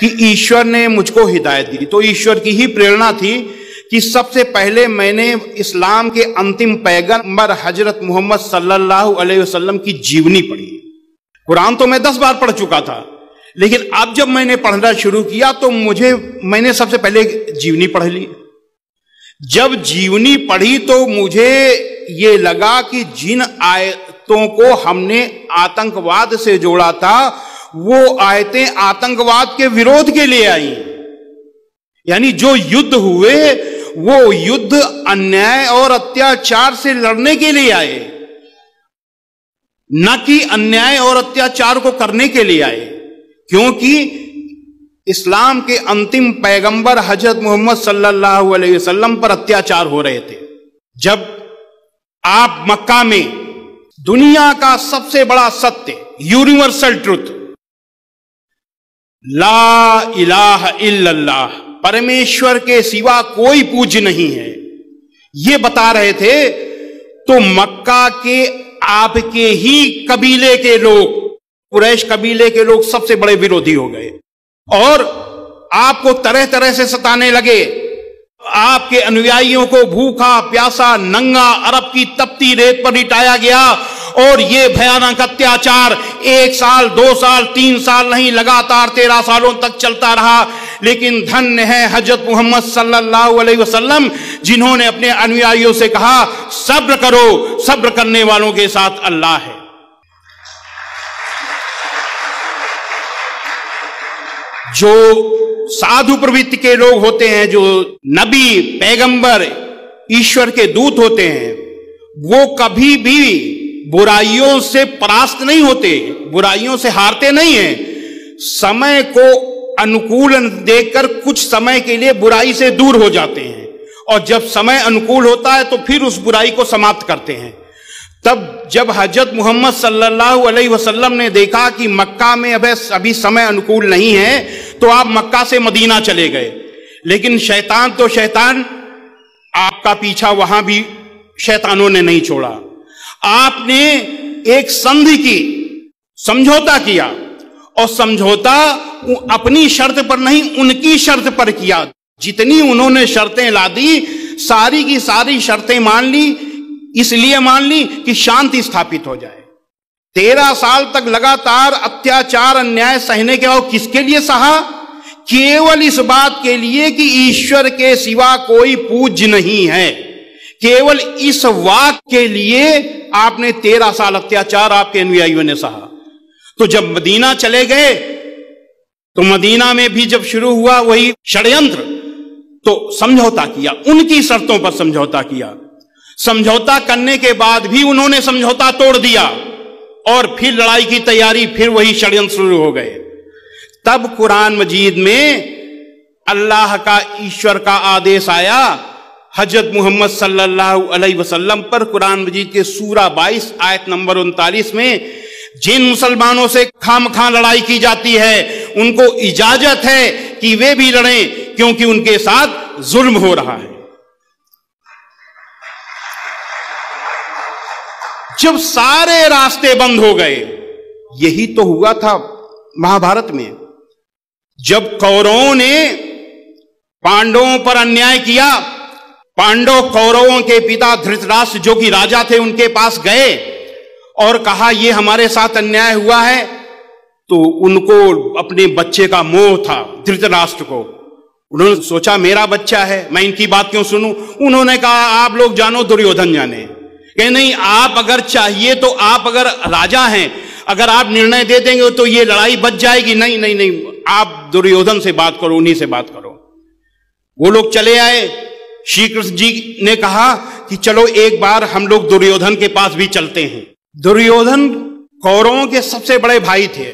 कि ईश्वर ने मुझको हिदायत दी। तो ईश्वर की ही प्रेरणा थी कि सबसे पहले मैंने इस्लाम के अंतिम पैगंबर हजरत मोहम्मद सल्लल्लाहु अलैहि वसल्लम की जीवनी पढ़ी। कुरान तो मैं 10 बार पढ़ चुका था, लेकिन अब जब मैंने पढ़ना शुरू किया तो मैंने सबसे पहले जीवनी पढ़ ली। जब जीवनी पढ़ी तो मुझे ये लगा कि जिन आयतों को हमने आतंकवाद से जोड़ा था वो आयतें आतंकवाद के विरोध के लिए आई। यानी जो युद्ध हुए वो युद्ध अन्याय और अत्याचार से लड़ने के लिए आए, न कि अन्याय और अत्याचार को करने के लिए आए। क्योंकि इस्लाम के अंतिम पैगंबर हजरत मोहम्मद सल्लल्लाहु अलैहि वसल्लम पर अत्याचार हो रहे थे। जब आप मक्का में दुनिया का सबसे बड़ा सत्य, यूनिवर्सल ट्रुथ, ला इलाहा इल्लल्लाह, परमेश्वर के सिवा कोई पूज्य नहीं है, ये बता रहे थे, तो मक्का के आपके ही कबीले के लोग, कुरैश कबीले के लोग सबसे बड़े विरोधी हो गए और आपको तरह तरह से सताने लगे। आपके अनुयायियों को भूखा प्यासा नंगा अरब की तपती रेत पर लिटाया गया और यह भयानक अत्याचार 1 साल 2 साल 3 साल नहीं, लगातार 13 सालों तक चलता रहा। लेकिन धन्य है हजरत मोहम्मद सल्लल्लाहु अलैहि वसल्लम, जिन्होंने अपने अनुयायियों से कहा सब्र करो, सब्र करने वालों के साथ अल्लाह है। जो साधु प्रवृत्ति के लोग होते हैं, जो नबी पैगंबर ईश्वर के दूत होते हैं, वो कभी भी बुराइयों से परास्त नहीं होते, बुराइयों से हारते नहीं हैं। समय को अनुकूल देखकर कुछ समय के लिए बुराई से दूर हो जाते हैं और जब समय अनुकूल होता है तो फिर उस बुराई को समाप्त करते हैं। तब जब हजरत मोहम्मद सल्लल्लाहु अलैहि वसल्लम ने देखा कि मक्का में अभी समय अनुकूल नहीं है, तो आप मक्का से मदीना चले गए। लेकिन शैतान तो शैतान, आपका पीछा वहां भी शैतानों ने नहीं छोड़ा। आपने एक संधि की, समझौता किया और समझौता अपनी शर्त पर नहीं, उनकी शर्त पर किया। जितनी उन्होंने शर्तें ला दी, सारी की सारी शर्तें मान ली, इसलिए मान ली कि शांति स्थापित हो जाए। 13 साल तक लगातार अत्याचार अन्याय सहने के बाद किसके लिए सहा? केवल इस बात के लिए कि ईश्वर के सिवा कोई पूज्य नहीं है। केवल इस वाक के लिए आपने 13 साल अत्याचार आपके अनुयायियों ने सहा। तो जब मदीना चले गए तो मदीना में भी जब शुरू हुआ वही षड्यंत्र, तो समझौता किया, उनकी शर्तों पर समझौता किया। समझौता करने के बाद भी उन्होंने समझौता तोड़ दिया और फिर लड़ाई की तैयारी, फिर वही षड्यंत्र शुरू हो गए। तब कुरान मजीद में अल्लाह का, ईश्वर का आदेश आया हजरत मोहम्मद सल्लल्लाहु अलैहि वसल्लम पर। कुरान मजीद के सूरा 22 आयत नंबर 39 में, जिन मुसलमानों से खामखा लड़ाई की जाती है उनको इजाजत है कि वे भी लड़ें, क्योंकि उनके साथ जुल्म हो रहा है। जब सारे रास्ते बंद हो गए, यही तो हुआ था महाभारत में, जब कौरवों ने पांडवों पर अन्याय किया। पांडव कौरवों के पिता धृतराष्ट्र जो कि राजा थे, उनके पास गए और कहा ये हमारे साथ अन्याय हुआ है। तो उनको अपने बच्चे का मोह था, धृतराष्ट्र को। उन्होंने सोचा मेरा बच्चा है, मैं इनकी बात क्यों सुनूं। उन्होंने कहा आप लोग जानो, दुर्योधन जाने। कहे नहीं, आप अगर चाहिए तो, आप अगर राजा हैं, अगर आप निर्णय दे देंगे तो ये लड़ाई बच जाएगी। नहीं नहीं नहीं, आप दुर्योधन से बात करो, उन्हीं से बात करो। वो लोग चले आए। श्री कृष्ण जी ने कहा कि चलो एक बार हम लोग दुर्योधन के पास भी चलते हैं। दुर्योधन कौरवों के सबसे बड़े भाई थे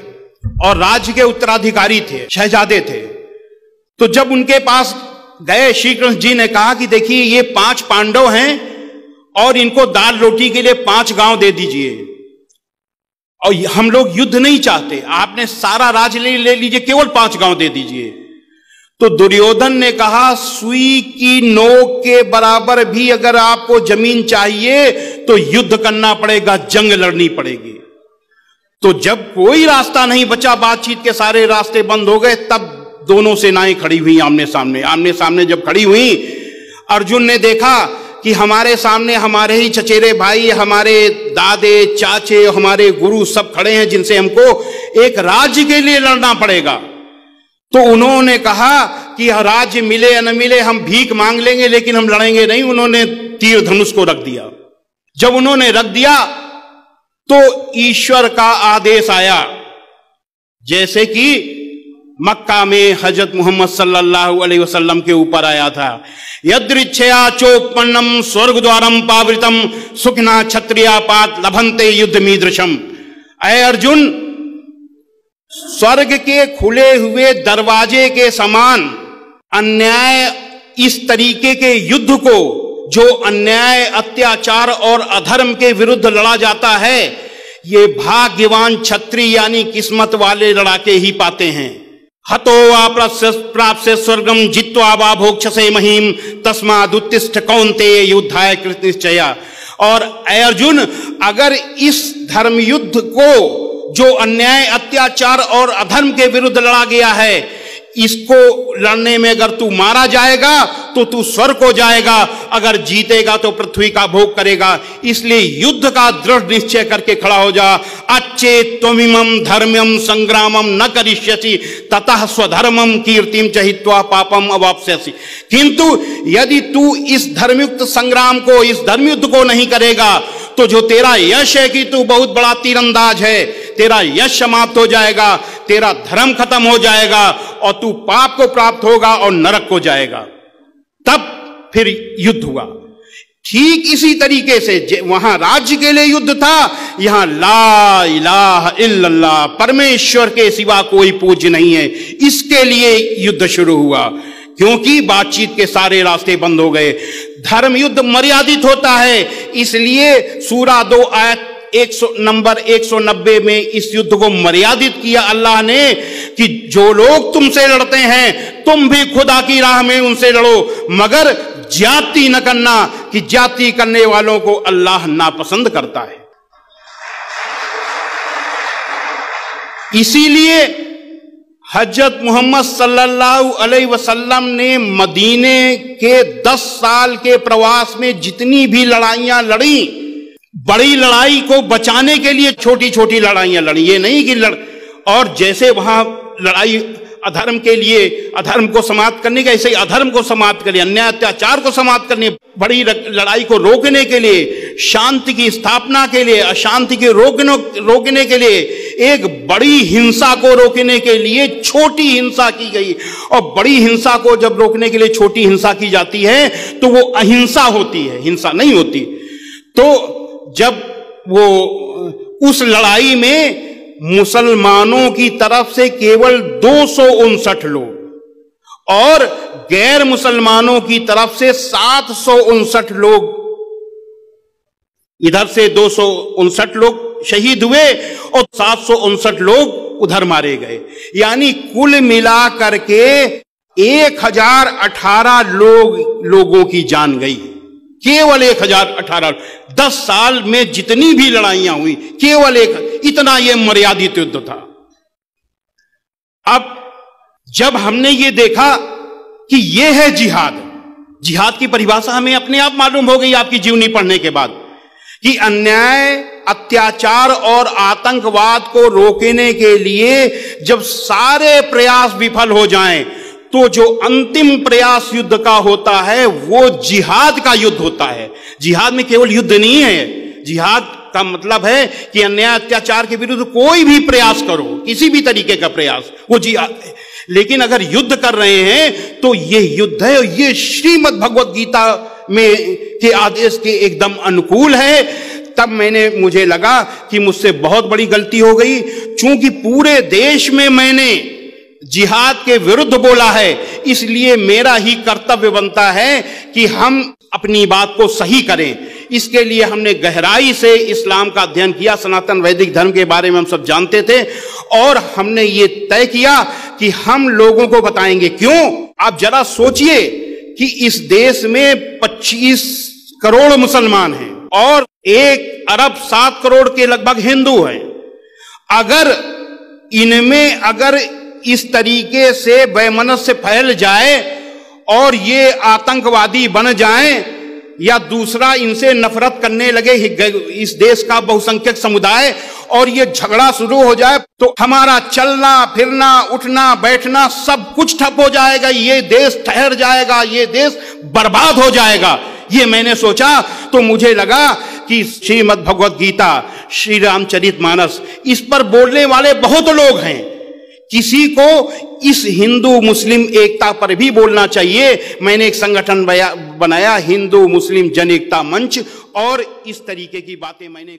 और राज्य के उत्तराधिकारी थे, शहजादे थे। तो जब उनके पास गए, श्री कृष्ण जी ने कहा कि देखिए ये 5 पांडव हैं और इनको दाल रोटी के लिए 5 गांव दे दीजिए, और हम लोग युद्ध नहीं चाहते, आपने सारा राज्य ले लीजिए, केवल 5 गांव दे दीजिए। तो दुर्योधन ने कहा सुई की नोक के बराबर भी अगर आपको जमीन चाहिए तो युद्ध करना पड़ेगा, जंग लड़नी पड़ेगी। तो जब कोई रास्ता नहीं बचा, बातचीत के सारे रास्ते बंद हो गए, तब दोनों सेनाएं खड़ी हुई आमने सामने जब खड़ी हुई, अर्जुन ने देखा कि हमारे सामने हमारे ही चचेरे भाई, हमारे दादे चाचे, हमारे गुरु सब खड़े हैं जिनसे हमको एक राज्य के लिए लड़ना पड़ेगा। तो उन्होंने कहा कि राज्य मिले या न मिले हम भीख मांग लेंगे, लेकिन हम लड़ेंगे नहीं। उन्होंने तीर धनुष को रख दिया। जब उन्होंने रख दिया तो ईश्वर का आदेश आया, जैसे कि मक्का में हजरत मोहम्मद सल्लल्लाहु अलैहि वसल्लम के ऊपर आया था, यदृच्छया चोपन्नम स्वर्ग द्वारम पावृतम सुखना क्षत्रिया पात लभंते युद्ध मीदृशम। अय अर्जुन, स्वर्ग के खुले हुए दरवाजे के समान अन्याय इस तरीके के युद्ध को, जो अन्याय अत्याचार और अधर्म के विरुद्ध लड़ा जाता है, ये भाग्यवान क्षत्रिय यानी किस्मत वाले लड़ाके ही पाते हैं। हतो वा प्राप्त स्वर्गम जित्वा वा भोक्षसे महीम तस्मादुत्तिष्ठ कौन्तेय युद्धाय कृत निश्चया। और अर्जुन, अगर इस धर्म युद्ध को, जो अन्याय अत्याचार और अधर्म के विरुद्ध लड़ा गया है, इसको लड़ने में अगर तू मारा जाएगा तो तू स्वर्ग को जाएगा, अगर जीतेगा तो पृथ्वी का भोग करेगा। इसलिए युद्ध का दृढ़ निश्चय करके खड़ा हो जा। अच्छे त्वमिमं धर्म्यम संग्रामम न करिष्यसि ततः स्वधर्मम कीर्तिम चहित्वा पापम अवाप्स्यसि। किंतु यदि तू इस धर्मयुक्त संग्राम को, इस धर्मयुद्ध को नहीं करेगा, तो जो तेरा यश है कि तू बहुत बड़ा तीरंदाज है, तेरा यश समाप्त हो जाएगा, तेरा धर्म खत्म हो जाएगा और तू पाप को प्राप्त होगा और नरक को जाएगा। तब फिर युद्ध हुआ। ठीक इसी तरीके से वहां राज्य के लिए युद्ध था, यहां ला इलाहा इल्लल्लाह, परमेश्वर के सिवा कोई पूज्य नहीं है, इसके लिए युद्ध शुरू हुआ। क्योंकि बातचीत के सारे रास्ते बंद हो गए। धर्म युद्ध मर्यादित होता है, इसलिए सूरा 2 आयत नंबर 190 में इस युद्ध को मर्यादित किया अल्लाह ने कि जो लोग तुमसे लड़ते हैं तुम भी खुदा की राह में उनसे लड़ो, मगर ज्यादती न करना, कि ज्यादती करने वालों को अल्लाह नापसंद करता है। इसीलिए हजरत मोहम्मद सल्लल्लाहु अलैहि वसल्लम ने मदीने के 10 साल के प्रवास में जितनी भी लड़ाइयां लड़ी, बड़ी लड़ाई को बचाने के लिए छोटी छोटी लड़ाइयां लड़ी। ये नहीं कि और जैसे वहां लड़ाई अधर्म के लिए, अधर्म को समाप्त करने का, ऐसे ही अधर्म को समाप्त करने, अन्याय अत्याचार को समाप्त करने, बड़ी लड़ाई को रोकने के लिए, शांति की स्थापना के लिए, अशांति के रोकने के लिए, एक बड़ी हिंसा को रोकने के लिए छोटी हिंसा की गई। और बड़ी हिंसा को जब रोकने के लिए छोटी हिंसा की जाती है तो वो अहिंसा होती है, हिंसा नहीं होती। तो जब वो उस लड़ाई में मुसलमानों की तरफ से केवल 259 लोग और गैर मुसलमानों की तरफ से 759 लोग, इधर से 259 लोग शहीद हुए और 759 लोग उधर मारे गए, यानी कुल मिला करके 1018 लोगों की जान गई। केवल 1018, 10 साल में जितनी भी लड़ाइयां हुई केवल इतना ये मर्यादित युद्ध था। अब जब हमने ये देखा कि ये है जिहाद, जिहाद की परिभाषा हमें अपने आप मालूम हो गई आपकी जीवनी पढ़ने के बाद, कि अन्याय अत्याचार और आतंकवाद को रोकने के लिए जब सारे प्रयास विफल हो जाएं तो जो अंतिम प्रयास युद्ध का होता है वो जिहाद का युद्ध होता है। जिहाद में केवल युद्ध नहीं है, जिहाद का मतलब है कि अन्याय अत्याचार के विरुद्ध कोई भी प्रयास करो, किसी भी तरीके का प्रयास, वो जिहाद है। लेकिन अगर युद्ध कर रहे हैं तो ये युद्ध है, और ये श्रीमद् भगवत गीता में के आदेश के एकदम अनुकूल है। तब मुझे लगा कि मुझसे बहुत बड़ी गलती हो गई, चूंकि पूरे देश में मैंने जिहाद के विरुद्ध बोला है, इसलिए मेरा ही कर्तव्य बनता है कि हम अपनी बात को सही करें। इसके लिए हमने गहराई से इस्लाम का अध्ययन किया, सनातन वैदिक धर्म के बारे में हम सब जानते थे, और हमने ये तय किया कि हम लोगों को बताएंगे। क्यों? आप जरा सोचिए कि इस देश में 25 करोड़ मुसलमान हैं और 1 अरब 7 करोड़ के लगभग हिंदू हैं। अगर इनमें इस तरीके से वैमनस्य फैल जाए और ये आतंकवादी बन जाएं, या दूसरा इनसे नफरत करने लगे इस देश का बहुसंख्यक समुदाय, और ये झगड़ा शुरू हो जाए, तो हमारा चलना फिरना उठना बैठना सब कुछ ठप हो जाएगा, ये देश ठहर जाएगा, ये देश बर्बाद हो जाएगा। ये मैंने सोचा तो मुझे लगा कि श्रीमद् भगवत गीता, श्री रामचरितमानस, इस पर बोलने वाले बहुत लोग हैं, किसी को इस हिंदू मुस्लिम एकता पर भी बोलना चाहिए। मैंने एक संगठन बनाया, हिंदू मुस्लिम जन एकता मंच, और इस तरीके की बातें मैंने